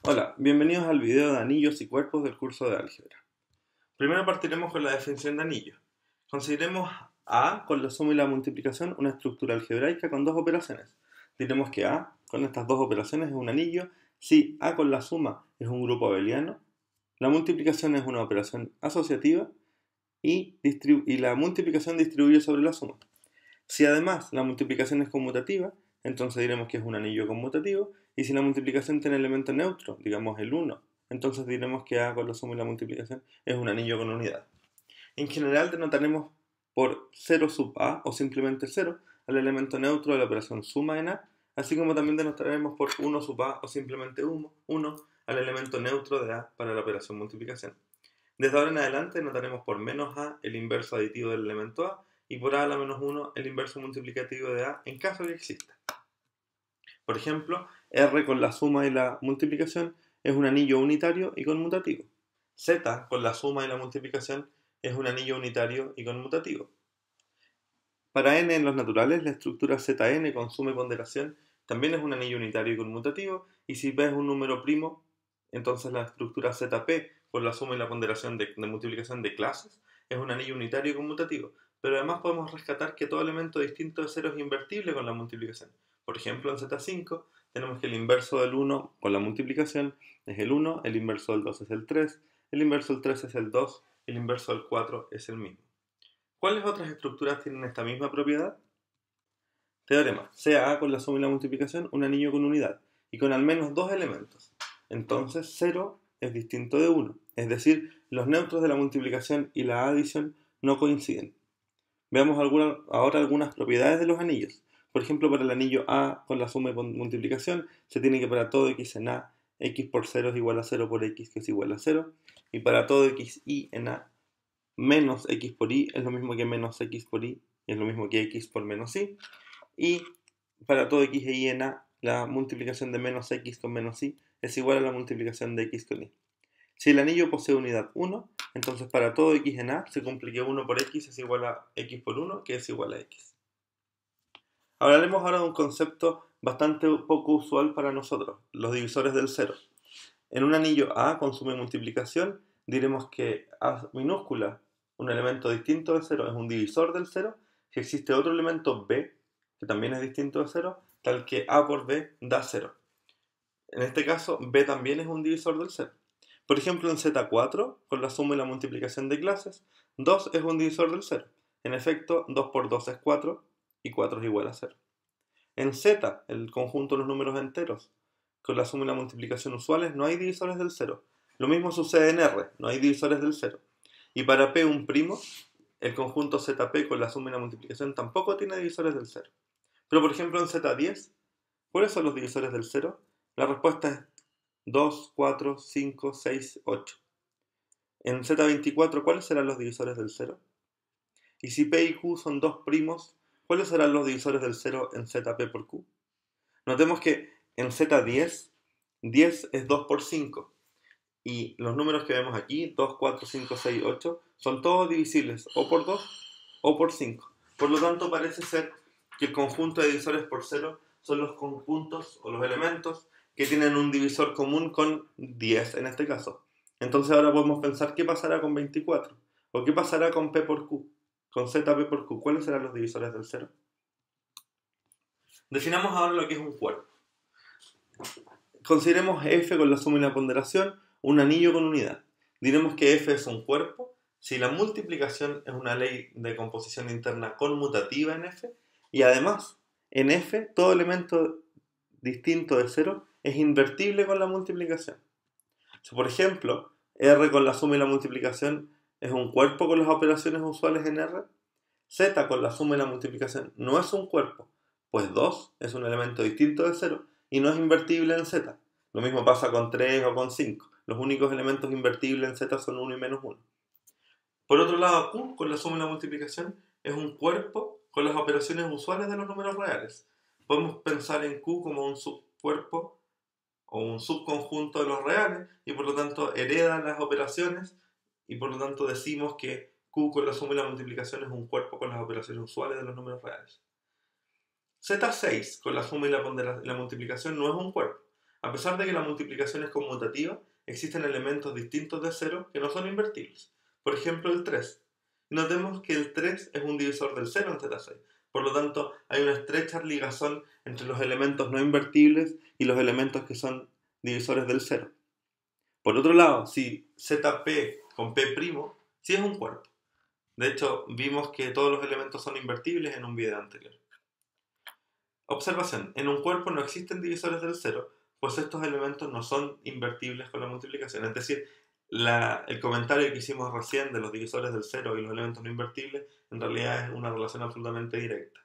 Hola, bienvenidos al video de anillos y cuerpos del curso de álgebra. Primero partiremos con la definición de anillo. Consideremos A con la suma y la multiplicación una estructura algebraica con dos operaciones. Diremos que A con estas dos operaciones es un anillo si A con la suma es un grupo abeliano, la multiplicación es una operación asociativa y la multiplicación distribuye sobre la suma. Si además la multiplicación es conmutativa, entonces diremos que es un anillo conmutativo, y si la multiplicación tiene elemento neutro, digamos el 1, entonces diremos que A con la suma y la multiplicación es un anillo con unidad. En general denotaremos por 0 sub A o simplemente 0 al elemento neutro de la operación suma en A, así como también denotaremos por 1 sub A o simplemente 1 al elemento neutro de A para la operación multiplicación. Desde ahora en adelante denotaremos por menos A el inverso aditivo del elemento A y por A a la menos 1 el inverso multiplicativo de A en caso que exista. Por ejemplo, R con la suma y la multiplicación es un anillo unitario y conmutativo. Z con la suma y la multiplicación es un anillo unitario y conmutativo. Para n en los naturales, la estructura Zn con suma y ponderación también es un anillo unitario y conmutativo, y si p es un número primo, entonces la estructura Zp con la suma y la ponderación de multiplicación de clases es un anillo unitario y conmutativo. Pero además podemos rescatar que todo elemento distinto de 0 es invertible con la multiplicación. Por ejemplo, en Z5 tenemos que el inverso del 1 con la multiplicación es el 1, el inverso del 2 es el 3, el inverso del 3 es el 2, el inverso del 4 es el mismo. ¿Cuáles otras estructuras tienen esta misma propiedad? Teorema: sea A con la suma y la multiplicación un anillo con unidad y con al menos dos elementos. Entonces 0 es distinto de 1, es decir, los neutros de la multiplicación y la adición no coinciden. Veamos ahora algunas propiedades de los anillos. Por ejemplo, para el anillo A con la suma y multiplicación se tiene que para todo x en A, x por 0 es igual a 0 por x que es igual a 0. Y para todo xy en A, menos x por y es lo mismo que menos x por y, es lo mismo que x por menos y. Y para todo x e y en A, la multiplicación de menos x con menos y es igual a la multiplicación de x con y. Si el anillo posee unidad 1, entonces para todo x en A se cumple que 1 por x es igual a x por 1, que es igual a x. Hablaremos ahora de un concepto bastante poco usual para nosotros, los divisores del 0. En un anillo A con suma y multiplicación diremos que A minúscula, un elemento distinto de 0, es un divisor del 0 si existe otro elemento B que también es distinto de 0, tal que A por B da 0. En este caso, B también es un divisor del 0. Por ejemplo, en Z4, con la suma y la multiplicación de clases, 2 es un divisor del 0. En efecto, 2 por 2 es 4 y 4 es igual a 0. En Z, el conjunto de los números enteros, con la suma y la multiplicación usuales, no hay divisores del 0. Lo mismo sucede en R, no hay divisores del 0. Y para P un primo, el conjunto ZP con la suma y la multiplicación tampoco tiene divisores del 0. Pero por ejemplo en Z10, ¿cuáles son los divisores del 0? La respuesta es 2, 4, 5, 6, 8. En Z24, ¿cuáles serán los divisores del 0? Y si P y Q son dos primos, ¿cuáles serán los divisores del 0 en ZP por Q? Notemos que en Z10, 10 es 2 por 5. Y los números que vemos aquí, 2, 4, 5, 6, 8, son todos divisibles o por 2 o por 5. Por lo tanto, parece ser que el conjunto de divisores por 0 son los conjuntos o los elementos que tienen un divisor común con 10 en este caso. Entonces ahora podemos pensar qué pasará con 24 o qué pasará con P por Q, con ZP por Q. ¿Cuáles serán los divisores del 0? Definamos ahora lo que es un cuerpo. Consideremos F con la suma y la ponderación un anillo con unidad. Diremos que F es un cuerpo si la multiplicación es una ley de composición interna conmutativa en F y además en F todo elemento distinto de 0 es invertible con la multiplicación. Si por ejemplo R con la suma y la multiplicación es un cuerpo con las operaciones usuales en R, Z con la suma y la multiplicación no es un cuerpo, pues 2 es un elemento distinto de 0 y no es invertible en Z. Lo mismo pasa con 3 o con 5. Los únicos elementos invertibles en Z son 1 y menos 1. Por otro lado, Q con la suma y la multiplicación es un cuerpo con las operaciones usuales de los números reales. Podemos pensar en Q como un subcuerpo o un subconjunto de los reales y por lo tanto hereda las operaciones y por lo tanto decimos que Q con la suma y la multiplicación es un cuerpo con las operaciones usuales de los números reales. Z6 con la suma y la multiplicación no es un cuerpo, A pesar de que la multiplicación es conmutativa, existen elementos distintos de 0 que no son invertibles. Por ejemplo, el 3. Notemos que el 3 es un divisor del 0 en Z6. Por lo tanto, hay una estrecha ligazón entre los elementos no invertibles y los elementos que son divisores del 0. Por otro lado, si ZP con P', sí es un cuerpo. De hecho, vimos que todos los elementos son invertibles en un video anterior. Observación. En un cuerpo no existen divisores del 0, pues estos elementos no son invertibles con la multiplicación. Es decir, el comentario que hicimos recién de los divisores del 0 y los elementos no invertibles en realidad es una relación absolutamente directa.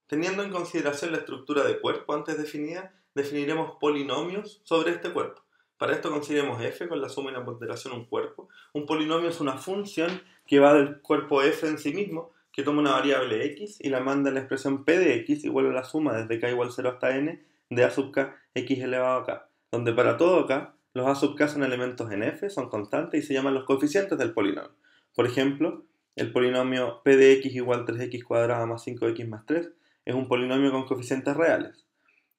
Teniendo en consideración la estructura de cuerpo antes definida, definiremos polinomios sobre este cuerpo. Para esto consideremos f con la suma y la ponderación un cuerpo. Un polinomio es una función que va del cuerpo f en sí mismo, que toma una variable x y la manda en la expresión p de x igual a la suma desde k igual 0 hasta n de a sub k x elevado a k, donde para todo k los a sub k son elementos en f, son constantes y se llaman los coeficientes del polinomio. Por ejemplo, el polinomio p de x igual 3x cuadrada más 5x más 3 es un polinomio con coeficientes reales.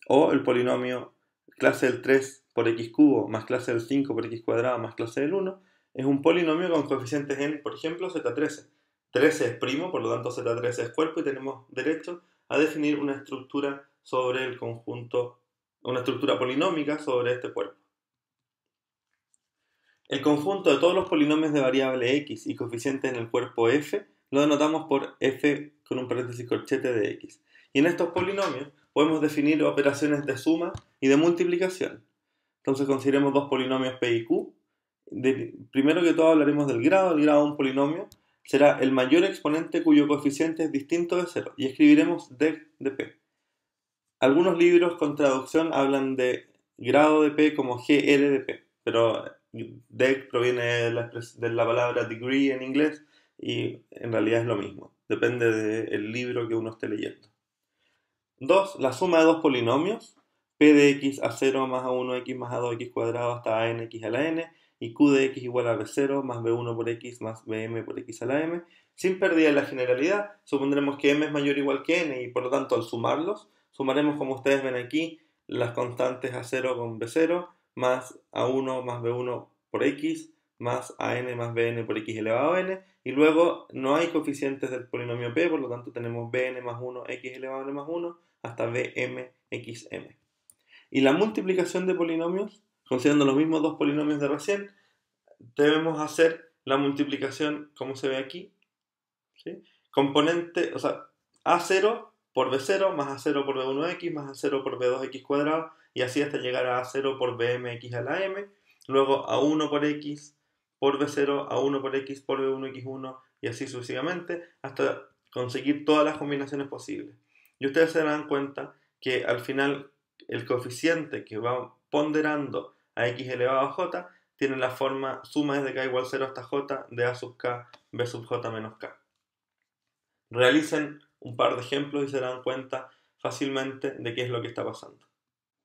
O el polinomio clase del 3 por x cubo más clase del 5 por x cuadrada más clase del 1 es un polinomio con coeficientes en, por ejemplo, z13. 13 es primo, por lo tanto z13 es cuerpo y tenemos derecho a definir una estructura sobre el conjunto, una estructura polinómica sobre este cuerpo. El conjunto de todos los polinomios de variable x y coeficientes en el cuerpo f lo denotamos por f con un paréntesis corchete de x. Y en estos polinomios podemos definir operaciones de suma y de multiplicación. Entonces consideremos dos polinomios p y q. Primero que todo hablaremos del grado. El grado de un polinomio será el mayor exponente cuyo coeficiente es distinto de 0 y escribiremos deg de p. Algunos libros con traducción hablan de grado de p como gr de p, pero deg proviene de la palabra degree en inglés y en realidad es lo mismo, depende del libro que uno esté leyendo. 2. La suma de dos polinomios, p de x a 0 más a1 x más a 2x cuadrado hasta a n x a la n y q de x igual a b0 más b1 por x más bm por x a la m. Sin pérdida de la generalidad, supondremos que m es mayor o igual que n y por lo tanto al sumarlos, sumaremos como ustedes ven aquí las constantes a0 con b0 más a1 más b1 por x más an más bn por x elevado a n, y luego no hay coeficientes del polinomio p, por lo tanto tenemos bn más 1 x elevado a n más 1 hasta bmxm. Y la multiplicación de polinomios, considerando los mismos dos polinomios de recién, debemos hacer la multiplicación como se ve aquí, ¿sí? Componente, o sea, a0 por b0 más a0 por b1x más a0 por b2x cuadrado y así hasta llegar a a0 por bmx a la m, luego a1 por x por b0, a1 por x por b1x1 y así sucesivamente hasta conseguir todas las combinaciones posibles. Y ustedes se darán cuenta que al final el coeficiente que va ponderando a x elevado a j tiene la forma suma desde k igual 0 hasta j de a sub k b sub j menos k. Realicen un par de ejemplos y se darán cuenta fácilmente de qué es lo que está pasando.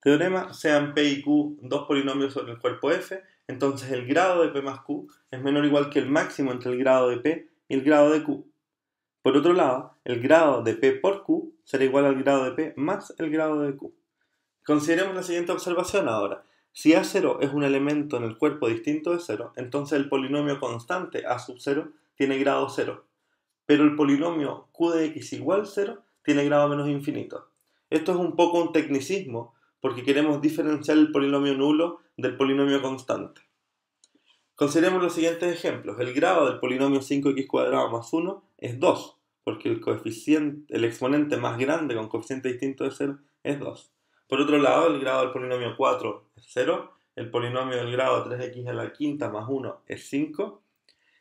Teorema: sean p y q dos polinomios sobre el cuerpo f, entonces el grado de p más q es menor o igual que el máximo entre el grado de p y el grado de q. Por otro lado, el grado de p por q será igual al grado de p más el grado de q. Consideremos la siguiente observación ahora. Si a0 es un elemento en el cuerpo distinto de 0, entonces el polinomio constante a sub 0 tiene grado 0. Pero el polinomio q de x igual 0 tiene grado menos infinito. Esto es un poco un tecnicismo porque queremos diferenciar el polinomio nulo del polinomio constante. Consideremos los siguientes ejemplos. El grado del polinomio 5x cuadrado más 1 es 2, porque el exponente más grande con coeficiente distinto de 0 es 2. Por otro lado, el grado del polinomio 4 es 0, el polinomio del grado 3x a la quinta más 1 es 5,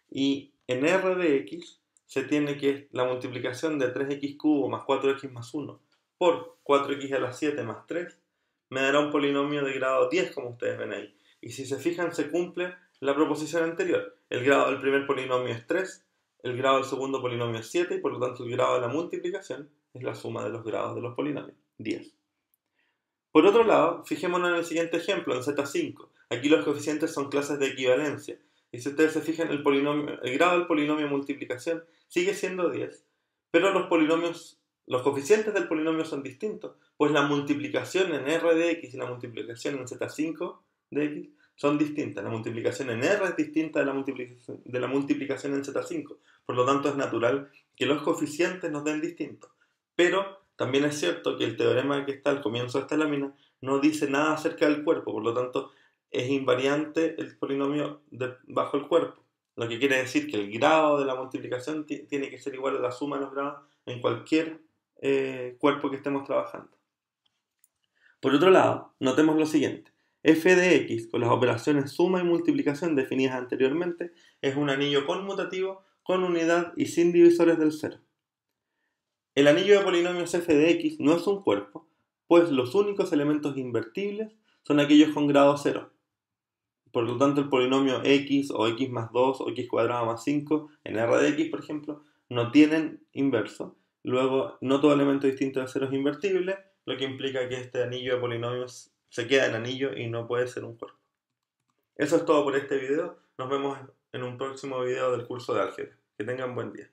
y en R de x se tiene que la multiplicación de 3x cubo más 4x más 1 por 4x a la 7 más 3 me dará un polinomio de grado 10, como ustedes ven ahí. Y si se fijan, se cumple la proposición anterior. El grado del primer polinomio es 3, el grado del segundo polinomio es 7, y por lo tanto el grado de la multiplicación es la suma de los grados de los polinomios, 10. Por otro lado, fijémonos en el siguiente ejemplo, en Z5. Aquí los coeficientes son clases de equivalencia. Y si ustedes se fijan, el grado del polinomio multiplicación sigue siendo 10, pero los polinomios los coeficientes del polinomio son distintos, pues la multiplicación en R de X y la multiplicación en Z5 de X son distintas. La multiplicación en R es distinta de la multiplicación en Z5. Por lo tanto, es natural que los coeficientes nos den distintos. Pero también es cierto que el teorema que está al comienzo de esta lámina no dice nada acerca del cuerpo. Por lo tanto, es invariante el polinomio bajo el cuerpo. Lo que quiere decir que el grado de la multiplicación tiene que ser igual a la suma de los grados en cualquier cuerpo que estemos trabajando. Por otro lado, notemos lo siguiente. F de X con las operaciones suma y multiplicación definidas anteriormente es un anillo conmutativo con unidad y sin divisores del cero. El anillo de polinomios f de X no es un cuerpo, pues los únicos elementos invertibles son aquellos con grado 0. Por lo tanto, el polinomio X o X más 2 o X cuadrado más 5 en R de X, por ejemplo, no tienen inverso. Luego, no todo elemento distinto de 0 es invertible, lo que implica que este anillo de polinomios se queda en anillo y no puede ser un cuerpo. Eso es todo por este video. Nos vemos en un próximo video del curso de álgebra. Que tengan buen día.